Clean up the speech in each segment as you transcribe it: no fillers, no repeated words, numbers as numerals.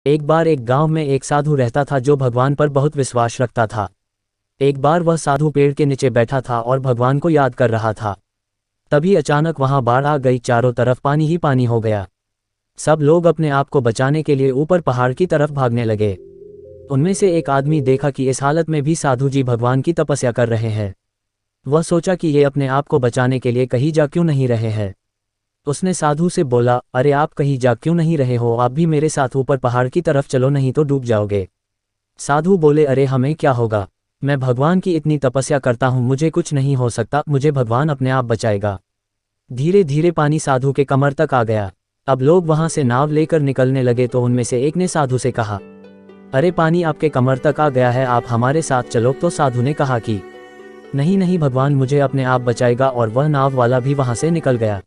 एक बार एक गांव में एक साधु रहता था जो भगवान पर बहुत विश्वास रखता था। एक बार वह साधु पेड़ के नीचे बैठा था और भगवान को याद कर रहा था। तभी अचानक वहां बाढ़ आ गई, चारों तरफ पानी ही पानी हो गया। सब लोग अपने आप को बचाने के लिए ऊपर पहाड़ की तरफ भागने लगे। उनमें से एक आदमी देखा कि इस हालत में भी साधु जी भगवान की तपस्या कर रहे हैं। वह सोचा कि ये अपने आप को बचाने के लिए कहीं जा क्यों नहीं रहे हैं। उसने साधु से बोला, अरे आप कहीं जा क्यों नहीं रहे हो, आप भी मेरे साथ ऊपर पहाड़ की तरफ चलो, नहीं तो डूब जाओगे। साधु बोले, अरे हमें क्या होगा, मैं भगवान की इतनी तपस्या करता हूँ, मुझे कुछ नहीं हो सकता, मुझे भगवान अपने आप बचाएगा। धीरे धीरे पानी साधु के कमर तक आ गया। अब लोग वहां से नाव लेकर निकलने लगे तो उनमें से एक ने साधु से कहा, अरे पानी आपके कमर तक आ गया है, आप हमारे साथ चलो। तो साधु ने कहा कि नहीं नहीं, भगवान मुझे अपने आप बचाएगा, और वह नाव वाला भी वहां से निकल गया।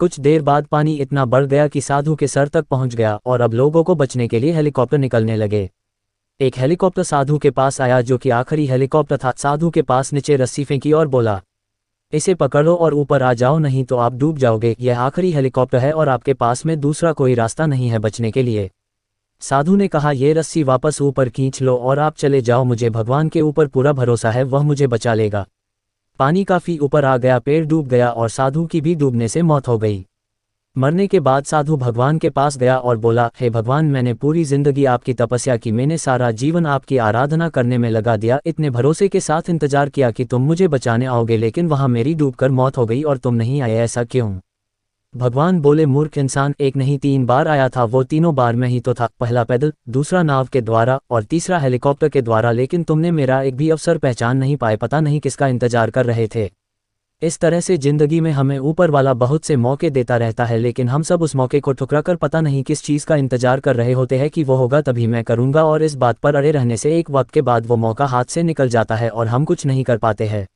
कुछ देर बाद पानी इतना बढ़ गया कि साधु के सर तक पहुंच गया और अब लोगों को बचने के लिए हेलीकॉप्टर निकलने लगे। एक हेलीकॉप्टर साधु के पास आया जो कि आखिरी हेलीकॉप्टर था। साधु के पास नीचे रस्सी फेंकी और बोला, इसे पकड़ो और ऊपर आ जाओ, नहीं तो आप डूब जाओगे। यह आखिरी हेलीकॉप्टर है और आपके पास में दूसरा कोई रास्ता नहीं है बचने के लिए। साधु ने कहा, ये रस्सी वापस ऊपर खींच लो और आप चले जाओ, मुझे भगवान के ऊपर पूरा भरोसा है, वह मुझे बचा लेगा। पानी काफी ऊपर आ गया, पेड़ डूब गया और साधु की भी डूबने से मौत हो गई। मरने के बाद साधु भगवान के पास गया और बोला, हे भगवान, मैंने पूरी जिंदगी आपकी तपस्या की, मैंने सारा जीवन आपकी आराधना करने में लगा दिया, इतने भरोसे के साथ इंतजार किया कि तुम मुझे बचाने आओगे, लेकिन वहां मेरी डूबकर मौत हो गई और तुम नहीं आए, ऐसा क्यों? भगवान बोले, मूर्ख इंसान, एक नहीं 3 बार आया था, वो तीनों बार में ही तो था, पहला पैदल, दूसरा नाव के द्वारा और तीसरा हेलीकॉप्टर के द्वारा, लेकिन तुमने मेरा एक भी अवसर पहचान नहीं पाए, पता नहीं किसका इंतजार कर रहे थे। इस तरह से जिंदगी में हमें ऊपर वाला बहुत से मौके देता रहता है, लेकिन हम सब उस मौके को ठुकरा कर पता नहीं किस चीज़ का इंतजार कर रहे होते हैं कि वो होगा तभी मैं करूँगा, और इस बात पर अड़े रहने से एक वक्त के बाद वो मौका हाथ से निकल जाता है और हम कुछ नहीं कर पाते हैं।